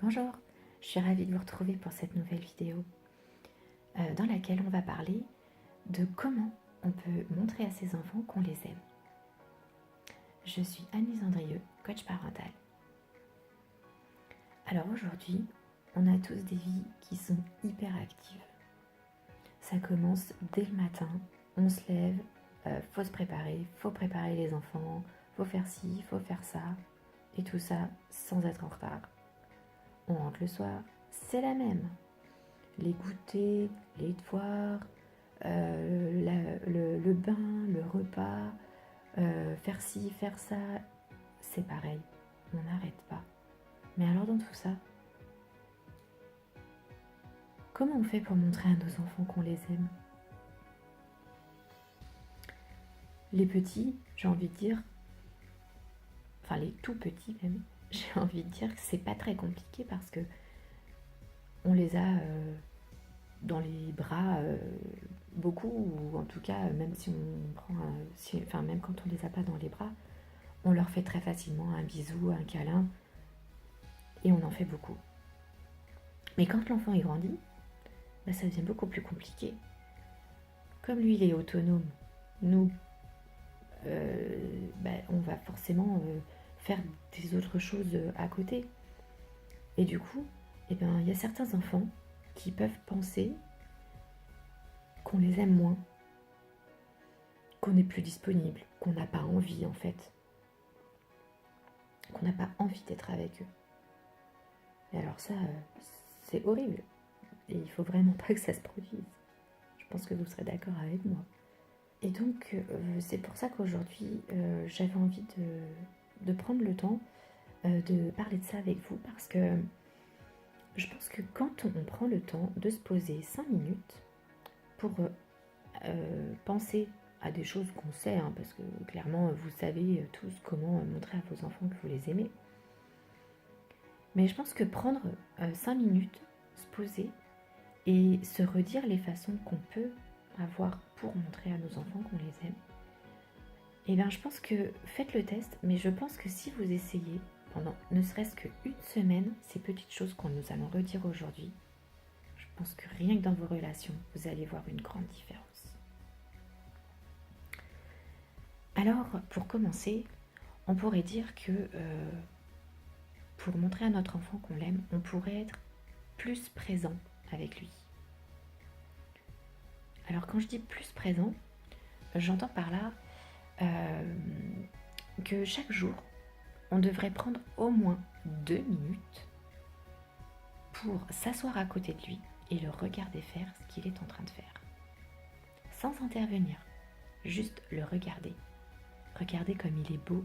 Bonjour, je suis ravie de vous retrouver pour cette nouvelle vidéo dans laquelle on va parler de comment on peut montrer à ses enfants qu'on les aime. Je suis Anne-Lise Andrieux, coach parental. Alors aujourd'hui, on a tous des vies qui sont hyper actives. Ça commence dès le matin, on se lève, faut préparer les enfants, faut faire ci, faut faire ça, et tout ça sans être en retard. On rentre le soir, c'est la même. Les goûters, les devoirs, le bain, le repas, faire ci, faire ça, c'est pareil, on n'arrête pas. Mais alors dans tout ça, comment on fait pour montrer à nos enfants qu'on les aime? Les petits, j'ai envie de dire, enfin les tout petits même, j'ai envie de dire que c'est pas très compliqué parce que on les a dans les bras beaucoup, ou en tout cas même si on prend même quand on les a pas dans les bras, on leur fait très facilement un bisou, un câlin, et on en fait beaucoup. Mais quand l'enfant est grandi, ça devient beaucoup plus compliqué. Comme lui il est autonome, nous on va forcément faire des autres choses à côté. Et du coup, il y a certains enfants qui peuvent penser qu'on les aime moins, qu'on n'est plus disponible, qu'on n'a pas envie en fait, qu'on n'a pas envie d'être avec eux. Et alors ça, c'est horrible. Et il faut vraiment pas que ça se produise. Je pense que vous serez d'accord avec moi. Et donc, c'est pour ça qu'aujourd'hui, j'avais envie de prendre le temps de parler de ça avec vous, parce que je pense que quand on prend le temps de se poser 5 minutes pour penser à des choses qu'on sait, parce que clairement, vous savez tous comment montrer à vos enfants que vous les aimez. Mais je pense que prendre 5 minutes, se poser et se redire les façons qu'on peut avoir pour montrer à nos enfants qu'on les aime, et bien je pense que faites le test, mais je pense que si vous essayez pendant ne serait-ce qu'une semaine ces petites choses qu'on nous allons redire aujourd'hui, je pense que rien que dans vos relations, vous allez voir une grande différence. Alors, pour commencer, on pourrait dire que pour montrer à notre enfant qu'on l'aime, on pourrait être plus présent avec lui. Alors quand je dis plus présent, j'entends par là que chaque jour, on devrait prendre au moins 2 minutes pour s'asseoir à côté de lui et le regarder faire ce qu'il est en train de faire. Sans intervenir, juste le regarder. Regarder comme il est beau.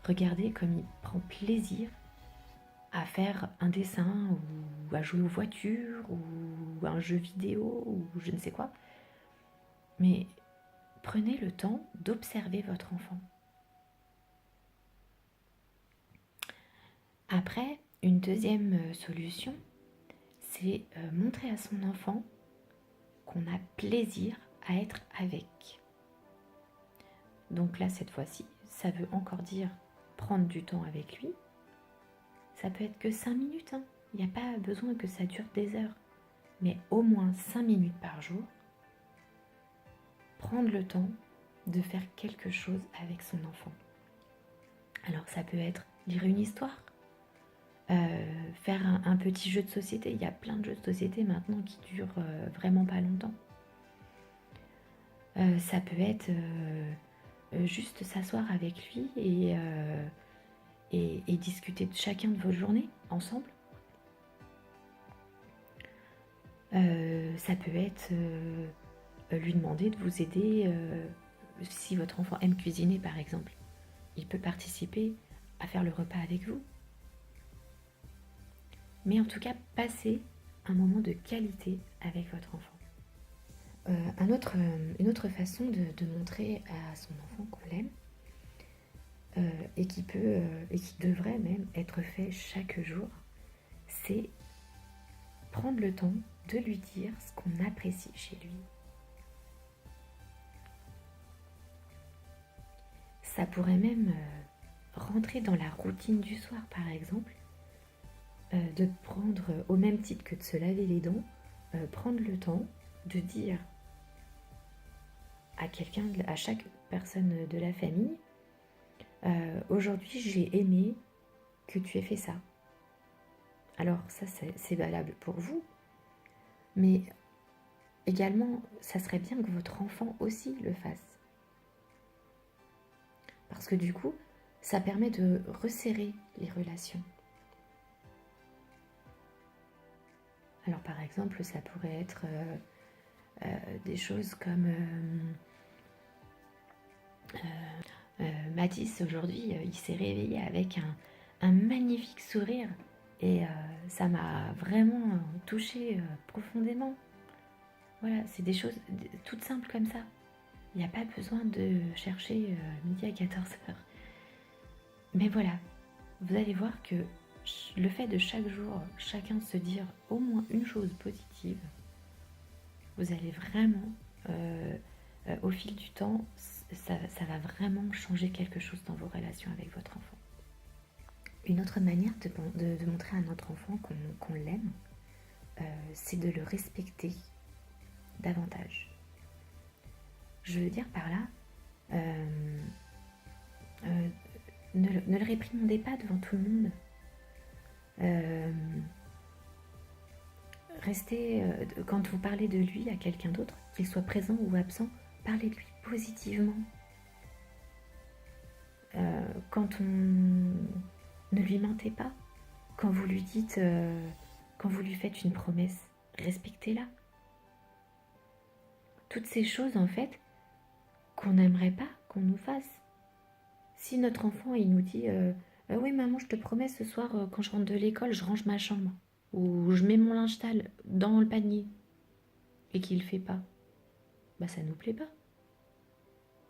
Regarder comme il prend plaisir à faire un dessin, ou à jouer aux voitures, ou à un jeu vidéo, ou je ne sais quoi. Mais prenez le temps d'observer votre enfant. Après, une deuxième solution, c'est montrer à son enfant qu'on a plaisir à être avec. Donc là, cette fois-ci, ça veut encore dire prendre du temps avec lui. Ça peut être que 5 minutes, Il n'y a pas besoin que ça dure des heures. Mais au moins 5 minutes par jour, prendre le temps de faire quelque chose avec son enfant. Alors ça peut être lire une histoire, faire un petit jeu de société. Il y a plein de jeux de société maintenant qui durent vraiment pas longtemps. Ça peut être juste s'asseoir avec lui et discuter de chacun de vos journées ensemble. Ça peut être lui demander de vous aider si votre enfant aime cuisiner par exemple. Il peut participer à faire le repas avec vous. Mais en tout cas, passez un moment de qualité avec votre enfant. Une autre façon de montrer à son enfant qu'on l'aime, et qui devrait même être fait chaque jour, c'est prendre le temps de lui dire ce qu'on apprécie chez lui. Ça pourrait même rentrer dans la routine du soir, par exemple. de prendre, au même titre que de se laver les dents, prendre le temps de dire à quelqu'un, à chaque personne de la famille, aujourd'hui j'ai aimé que tu aies fait ça. Alors ça c'est valable pour vous, mais également ça serait bien que votre enfant aussi le fasse. Parce que du coup, ça permet de resserrer les relations. Alors par exemple, ça pourrait être des choses comme Mathis aujourd'hui, il s'est réveillé avec un magnifique sourire et ça m'a vraiment touchée profondément. Voilà, c'est des choses toutes simples comme ça. Il n'y a pas besoin de chercher midi à 14h. Mais voilà, vous allez voir que le fait de chaque jour, chacun se dire au moins une chose positive, vous allez vraiment, au fil du temps, ça va vraiment changer quelque chose dans vos relations avec votre enfant. Une autre manière de montrer à notre enfant qu'on l'aime, c'est de le respecter davantage. Je veux dire par là, ne le réprimandez pas devant tout le monde. Restez, quand vous parlez de lui à quelqu'un d'autre, qu'il soit présent ou absent, parlez de lui positivement. Quand ne lui mentez pas. Quand vous lui dites, quand vous lui faites une promesse, respectez-la. Toutes ces choses en fait qu'on n'aimerait pas qu'on nous fasse. Si notre enfant il nous dit oui maman je te promets ce soir quand je rentre de l'école je range ma chambre ou je mets mon linge sale dans le panier et qu'il le fait pas, bah ça nous plaît pas.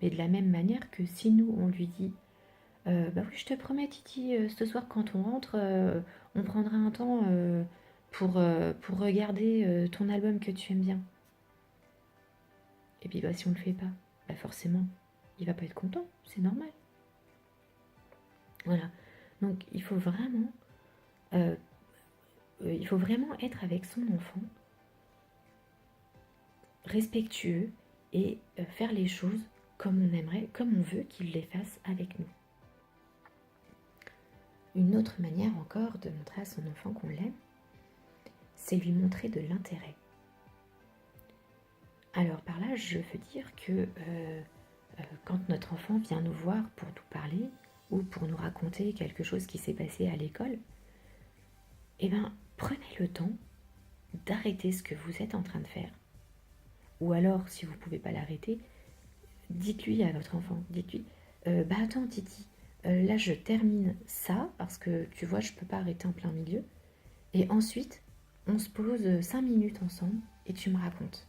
Mais de la même manière que si nous on lui dit bah oui je te promets Titi ce soir quand on rentre on prendra un temps pour regarder ton album que tu aimes bien. Et puis bah si on le fait pas, bah forcément il va pas être content, c'est normal. Voilà, donc il faut vraiment être avec son enfant respectueux et faire les choses comme on aimerait, comme on veut qu'il les fasse avec nous. Une autre manière encore de montrer à son enfant qu'on l'aime, c'est lui montrer de l'intérêt. Alors par là, je veux dire que quand notre enfant vient nous voir pour nous parler ou pour nous raconter quelque chose qui s'est passé à l'école, eh bien, prenez le temps d'arrêter ce que vous êtes en train de faire. Ou alors, si vous ne pouvez pas l'arrêter, dites-lui à votre enfant, dites-lui, bah attends Titi, là je termine ça, parce que tu vois, je ne peux pas arrêter en plein milieu. Et ensuite, on se pose 5 minutes ensemble et tu me racontes.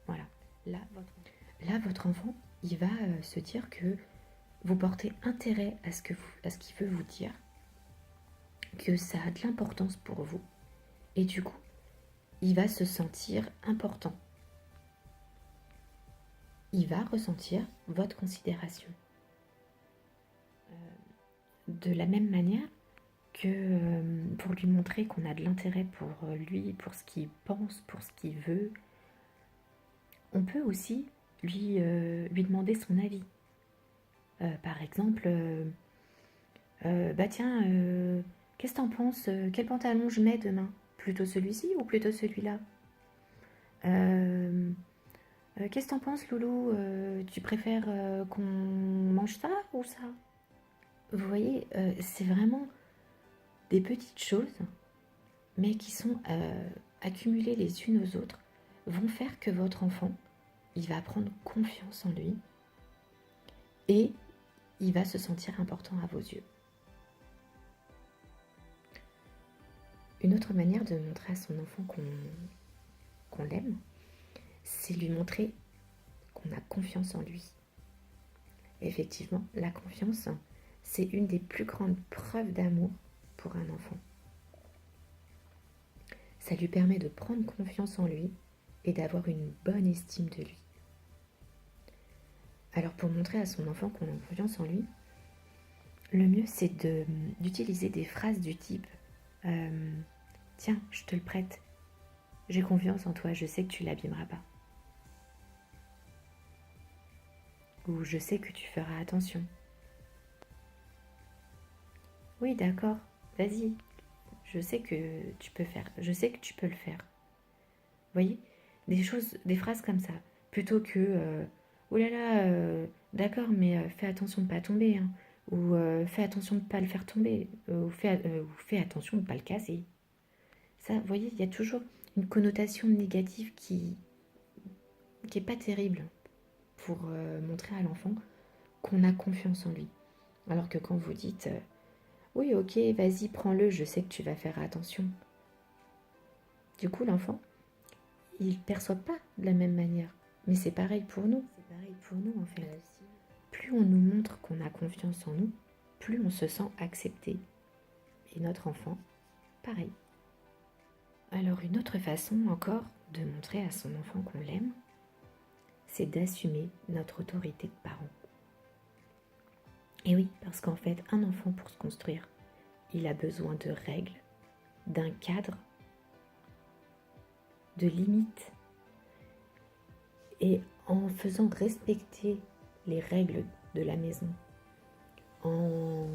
Voilà. Là, votre enfant, il va se dire que vous portez intérêt à ce qu'il veut vous dire, que ça a de l'importance pour vous. Et du coup, il va se sentir important. Il va ressentir votre considération. De la même manière que pour lui montrer qu'on a de l'intérêt pour lui, pour ce qu'il pense, pour ce qu'il veut, on peut aussi lui demander son avis. Par exemple, bah tiens, qu'est-ce que t'en penses? Quel pantalon je mets demain? Plutôt celui-ci ou plutôt celui-là? Qu'est-ce que t'en penses, Loulou? Tu préfères qu'on mange ça ou ça? Vous voyez, c'est vraiment des petites choses, mais qui sont accumulées les unes aux autres, vont faire que votre enfant, il va prendre confiance en lui et il va se sentir important à vos yeux. Une autre manière de montrer à son enfant qu'on l'aime, c'est lui montrer qu'on a confiance en lui. Effectivement, la confiance, c'est une des plus grandes preuves d'amour pour un enfant. Ça lui permet de prendre confiance en lui et d'avoir une bonne estime de lui. Alors pour montrer à son enfant qu'on a confiance en lui, le mieux c'est d'utiliser des phrases du type tiens, je te le prête, j'ai confiance en toi, je sais que tu l'abîmeras pas. Ou je sais que tu feras attention. Oui, d'accord, vas-y, je sais que tu peux faire, je sais que tu peux le faire. Vous voyez, des phrases comme ça, plutôt que oh là là, d'accord, mais fais attention de ne pas tomber, hein, ou fais attention de ne pas le faire tomber, ou fais attention de ne pas le casser. Ça, vous voyez, il y a toujours une connotation négative qui est pas terrible pour montrer à l'enfant qu'on a confiance en lui. Alors que quand vous dites oui, ok, vas-y, prends-le, je sais que tu vas faire attention. Du coup, l'enfant, il ne perçoit pas de la même manière. Mais c'est pareil pour nous. C'est pareil pour nous, en fait. Plus on nous montre qu'on a confiance en nous, plus on se sent accepté. Et notre enfant, pareil. Alors, une autre façon encore de montrer à son enfant qu'on l'aime, c'est d'assumer notre autorité de parent. Et oui, parce qu'en fait, un enfant, pour se construire, il a besoin de règles, d'un cadre, de limites. Et en faisant respecter les règles de la maison, en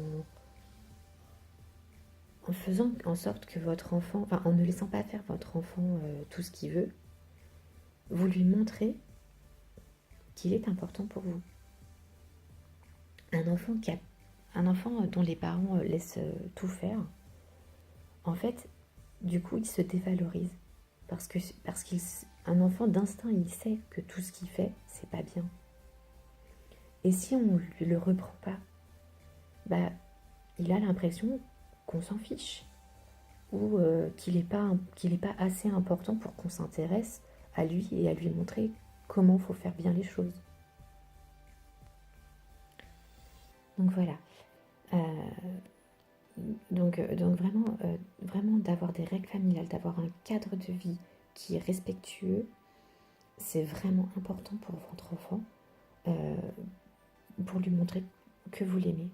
faisant en sorte que votre enfant, enfin en ne laissant pas faire votre enfant tout ce qu'il veut, vous lui montrez qu'il est important pour vous. Un enfant dont les parents laissent tout faire, en fait, du coup, il se dévalorise. Parce qu'un enfant d'instinct, il sait que tout ce qu'il fait, c'est pas bien. Et si on ne le reprend pas, bah, il a l'impression qu'on s'en fiche. Ou qu'il n'est pas assez important pour qu'on s'intéresse à lui et à lui montrer comment il faut faire bien les choses. Donc voilà. Donc vraiment d'avoir des règles familiales, d'avoir un cadre de vie qui est respectueux, c'est vraiment important pour votre enfant, pour lui montrer que vous l'aimez.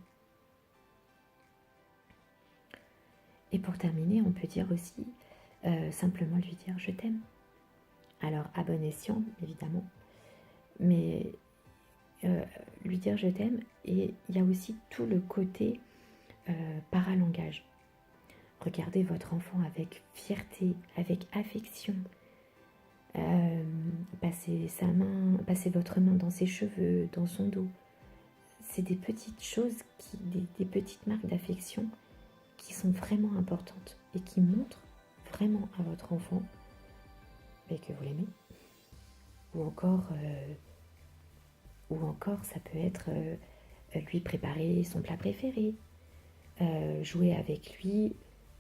Et pour terminer, on peut dire aussi simplement lui dire je t'aime. Alors à bon escient, évidemment, mais lui dire je t'aime. Et il y a aussi tout le côté paralangage. Regardez votre enfant avec fierté, avec affection. Passez votre main dans ses cheveux, dans son dos. C'est des petites choses, des petites marques d'affection qui sont vraiment importantes et qui montrent vraiment à votre enfant que vous l'aimez. Ou encore, ça peut être lui préparer son plat préféré, jouer avec lui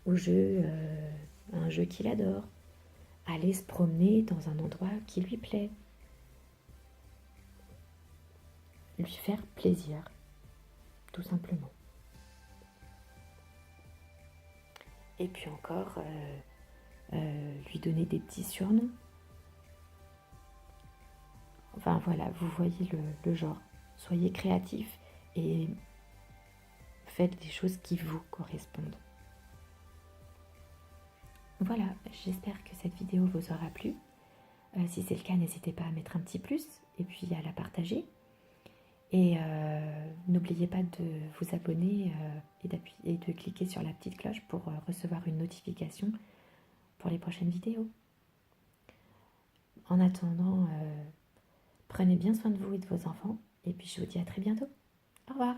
un jeu qu'il adore, aller se promener dans un endroit qui lui plaît, lui faire plaisir, tout simplement. Et puis encore, lui donner des petits surnoms. Enfin voilà, vous voyez le genre. Soyez créatifs et faites des choses qui vous correspondent. Voilà, j'espère que cette vidéo vous aura plu. Si c'est le cas, n'hésitez pas à mettre un petit plus et puis à la partager. Et n'oubliez pas de vous abonner et de cliquer sur la petite cloche pour recevoir une notification pour les prochaines vidéos. En attendant, prenez bien soin de vous et de vos enfants. Et puis je vous dis à très bientôt. Au revoir.